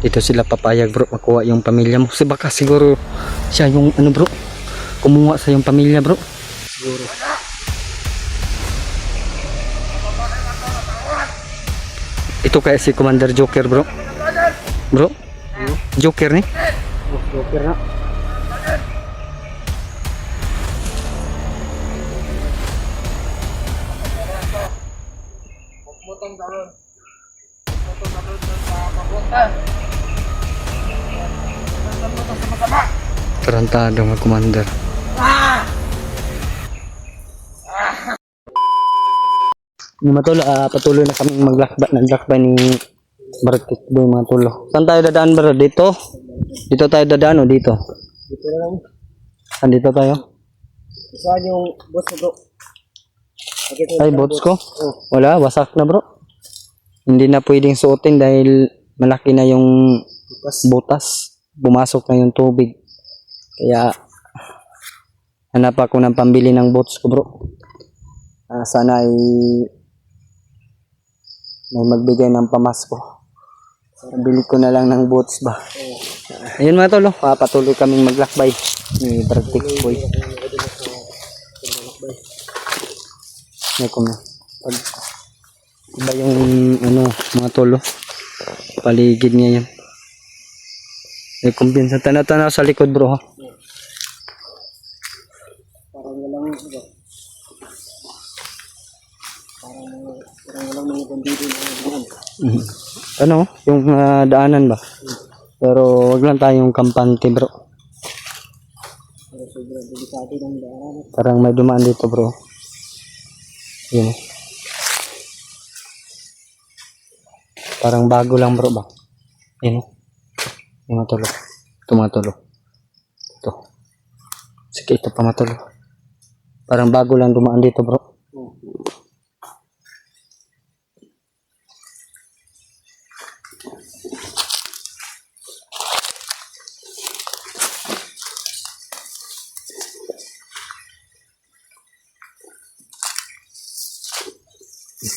Dito sila papayag bro, makuha yung pamilya mo. Kasi baka siguro siya yung ano bro, kumuha sa yung pamilya bro. Siguro. Ito kaya si Commander Joker bro. Bro? Joker ni? Joker na. Tarantado mga commander. Matulog, patuloy na kami naglakbay ni Bartik Boy mga tulo. Saan tayo dadaan bro? Dito? Dito tayo dadaan o dito? Dito na lang. Saan dito tayo? Saan yung boss mo bro? Ay, bots ko? Wala, wasak na bro. Hindi na pwedeng suotin dahil malaki na yung butas. Bumasok na yung tubig. Kaya hanap ako ng pambili ng bots ko bro. Sana ay may magbigay ng pamasko. Bili ko na lang ng bots ba. Ayun mga tolo, patuloy kaming maglakbay ni Bartik Boy. Pag iba yung ano mga tolo, paligid niya yan. May kumbinsa tanaw-tanaw sa likod bro ha. Parang walang bro. Parang walang mga bandido na daan. Ano, yung daanan ba? Pero wag lang tayong kampante bro. Pero sobrang delikado ng daan. Parang may dumaan dito bro. Yun. Parang bago lang bro ba? Yun. Yung matulo. Ito matulo. Ito. Sige, ito pa matulo. Parang bago lang dumaan dito bro.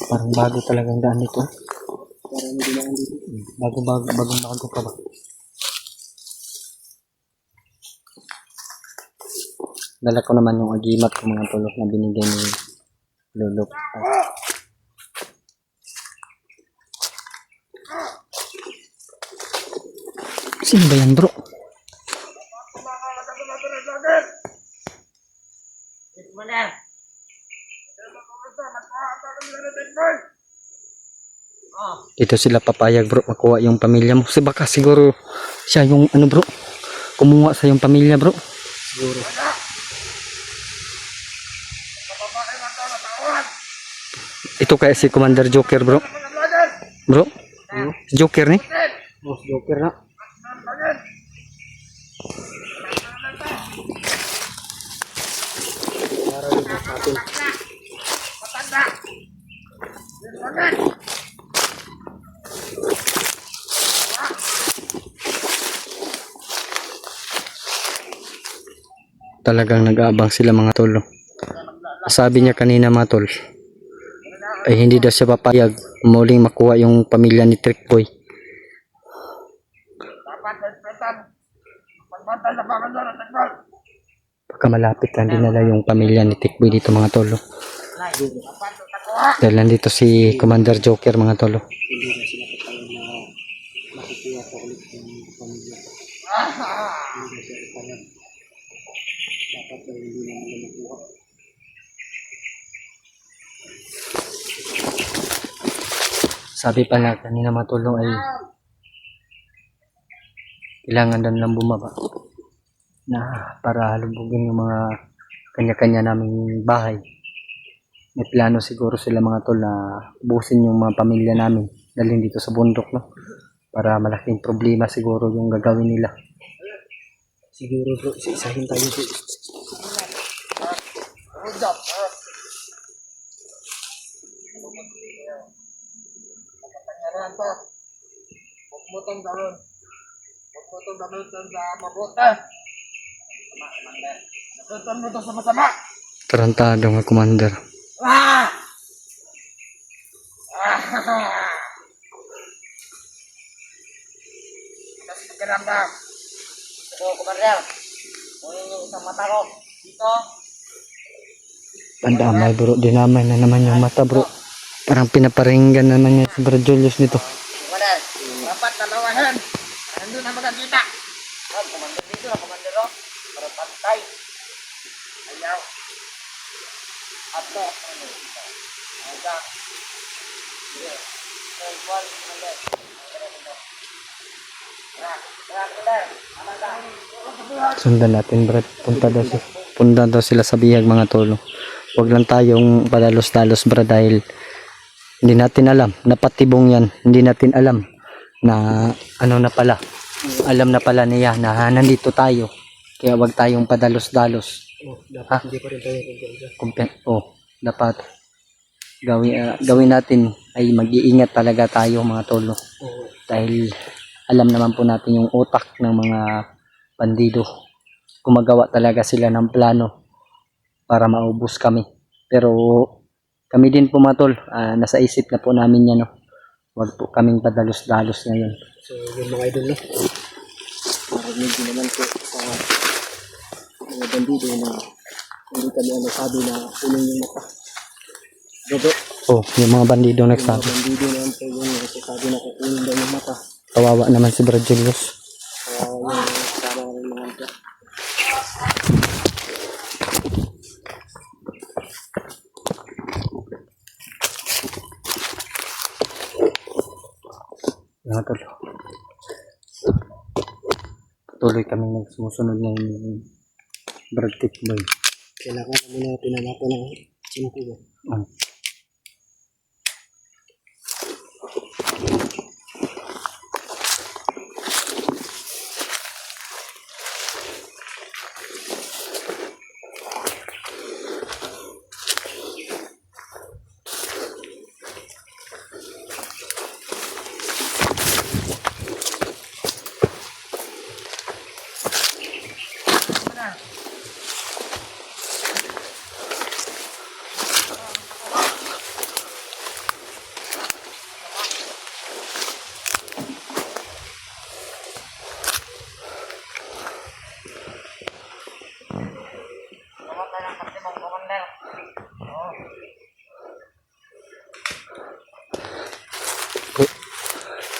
Parang bago talagang daan dito. Parang hindi na dito. Bagong pa ba? Dala ko naman yung agimat ko mga tulok na binigay ni Lulok. Sino ba yan bro? Dito sila papayag bro, makuha yung pamilya mo. Kasi baka siguro siya yung ano bro, kumuha sa yung pamilya bro. Siguro. Ito kaya si Commander Joker bro. Bro? Joker ni? Boss Joker na. Para dito sa atin. Talagang nag-aabang sila mga tol. Sabi niya kanina mga tol, ay hindi daw siya papayag muling makuha yung pamilya ni Trick Boy. Baka malapit lang dinala yung pamilya ni Trick Boy dito mga tol. Dahil nandito si Commander Joker mga tol. Hindi na sila kapayang na makukuha pa ulit ng pamilya. Hindi na sila kapayang. Dapat ay hindi na nila makuha. Sabi pa na kanina matulong ay kailangan daw lang bumaba na para halubugin yung mga kanya-kanya naming bahay. May plano siguro sila mga tol na ubusin yung mga pamilya namin dalhin dito sa bundok no, para malaking problema siguro yung gagawin nila. Siguro bro, isa-isahin tayo bro. Tarantado nga commander. Kasi nagkaramdam. Ito, Commander. Kunin yung isang mata ko. Dito. Pandamay bro, dinamay na naman yung mata bro. Parang pinaparinggan na naman niya si Brad Julius nito. Commander, dapat dalawahan. Nandun ang magkakita. Commander dito na, Commander. Para pantay. Ayaw. Ato. Ayaw. Sige. Commander. Commander. Sundan natin Brad, punta daw sila sa bihag mga tolo. Huwag lang tayong padalos-dalos Brad dahil hindi natin alam, napatibong yan, hindi natin alam na ano na pala, alam na pala niya na nandito tayo, kaya huwag tayong padalos-dalos. Dapat hindi pa rin tayo kumpiyansa. Dapat gawin natin ay mag-iingat talaga tayo mga tolo dahil alam naman po natin yung utak ng mga bandido. Gumagawa talaga sila ng plano para maubos kami. Pero kami din po mga tol, nasa isip na po namin yan. No? Huwag po kaming padalos-dalos ngayon. So yun mga idol, no? Marinig din naman po sa mga bandido na hindi kami sabi na kunin yung mata. Gogo. Yung mga bandido Mga nagsabi. bandido naman po yun sabi na kukunin daw yung mata. Kawawa naman si Brad Julius. Kaya yung sama ng mga ito. Mga tol. Patuloy kami nagsusunod ngayon yung Brad Tikboy. Kailangan na muna pinanapan ng simpo.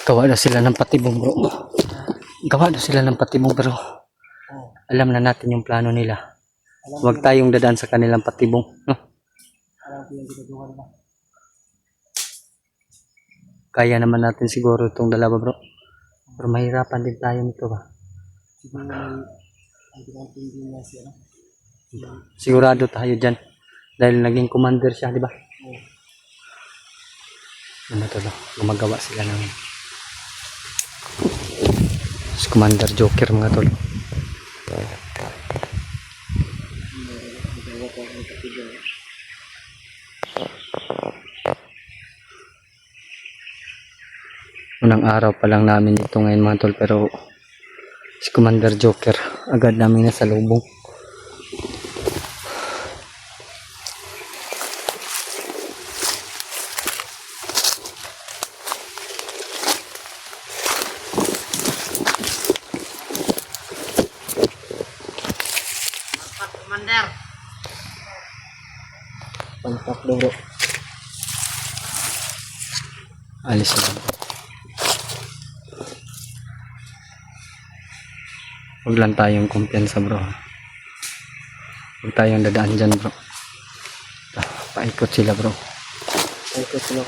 Gawa na sila ng patibong bro. Gawa na sila ng patibong bro. Alam na natin yung plano nila. Huwag tayong dadaan sa kanilang patibong. No? Kaya naman natin siguro itong dalawa bro. Pero mahirapan din tayo nito ba. Sigurado tayo dyan. Dahil naging commander siya, di ba? Ano to, gumagawa sila ng Commander Joker mga tol. Unang araw pa lang namin ito ngayon mga tol, pero si Commander Joker agad namin nasa lubong. Commander. Pantak daw bro. Alis na. Huwag lang tayong kumpiyansa bro. Huwag tayong dadaan dyan bro. Paikot sila bro. Paikot sila.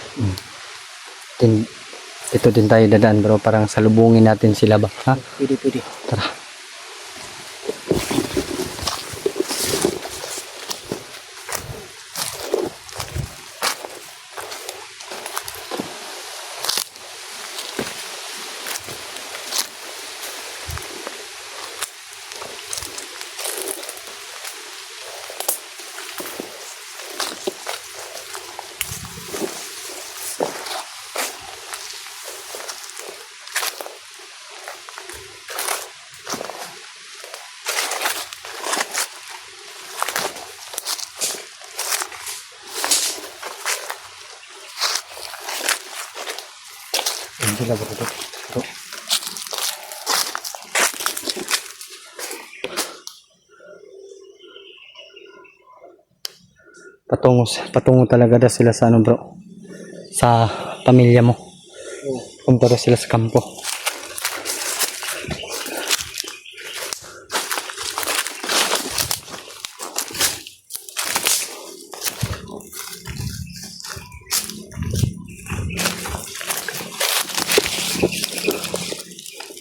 Ito din tayo dadaan bro. Parang salubungin natin sila ba? Ha? Pwede. Tara. Yan sila bro. Bro. Patungo talaga daw sila sa ano bro. Sa pamilya mo. Oh. Punta daw sila sa kampo.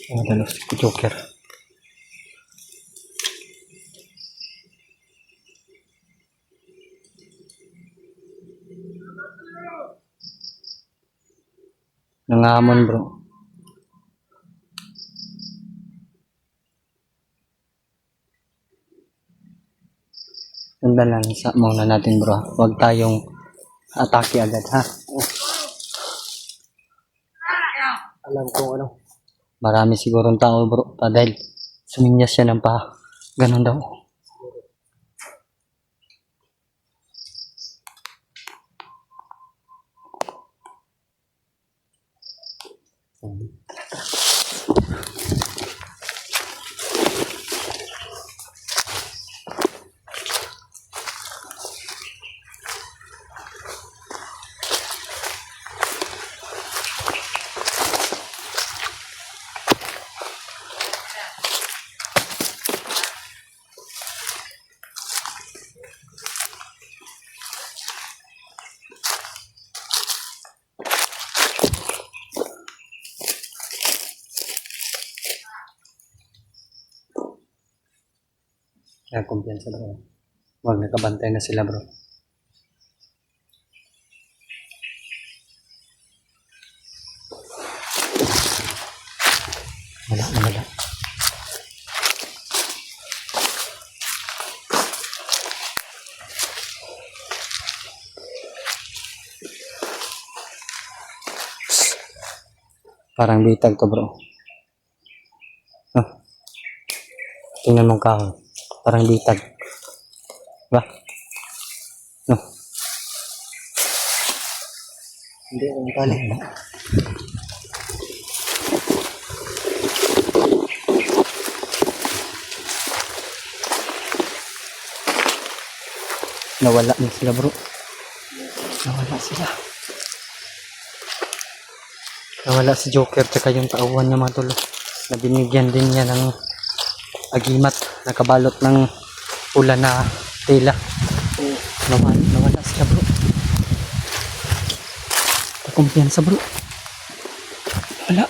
Ang dalos si Joker. Nangamon bro. Sundan lang sa muna natin bro. Huwag tayong atake agad ha. Alam kong ano. Marami sigurong tao bro. Dahil suminyas siya ng pa. Ganon daw. Kaya kumpiyansa bro. Huwag nakabantay na sila bro. Wala. Parang bitag to bro. Tingnan mong kahon. Parang bitag. Ba? No. Hindi, ang tali. Nawala na sila bro. Nawala si Joker tsaka yung tauhan niya mga tol. Na binigyan din niya ng agimat. Nakabalot ng pula na tela. Oh. Nawala sila bro. Kumpiyansa bro. Wala.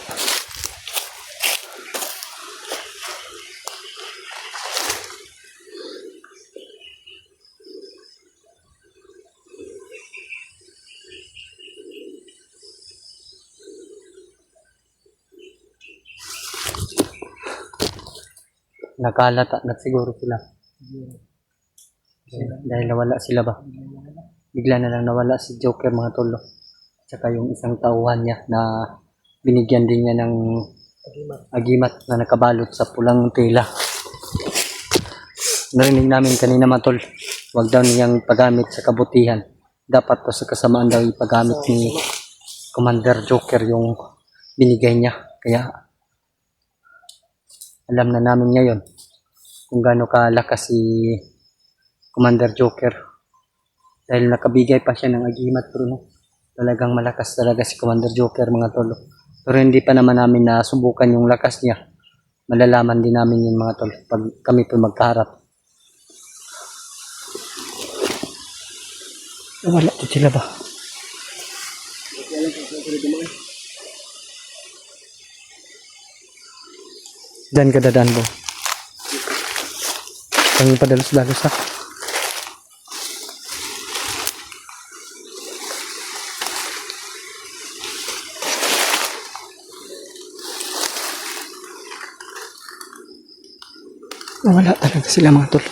Nakalata na siguro sila. Dahil nawala sila ba? Bigla na lang nawala si Joker mga tolo. Tsaka yung isang tauhan niya na binigyan din niya ng agimat na nakabalot sa pulang tela. Narinig namin kanina mga tol, huwag daw niyang paggamit sa kabutihan. Dapat pa sa kasamaan daw ipagamit ni Commander Joker yung binigay niya. Kaya alam na namin ngayon kung gaano kalakas si Commander Joker. Dahil nakabigay pa siya ng agimat pero no, talagang malakas talaga si Commander Joker mga tolo. Pero hindi pa naman namin nasubukan yung lakas niya. Malalaman din namin yun mga tol pag kami po magkaharap. Wala to sila ba? Diyan ka dadaan mo. Pang padalos-dalos ha. Wala talaga sila mga tol.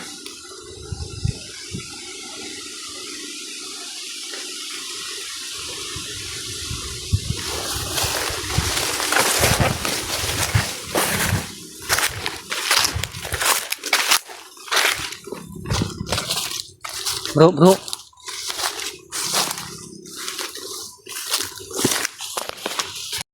Bro.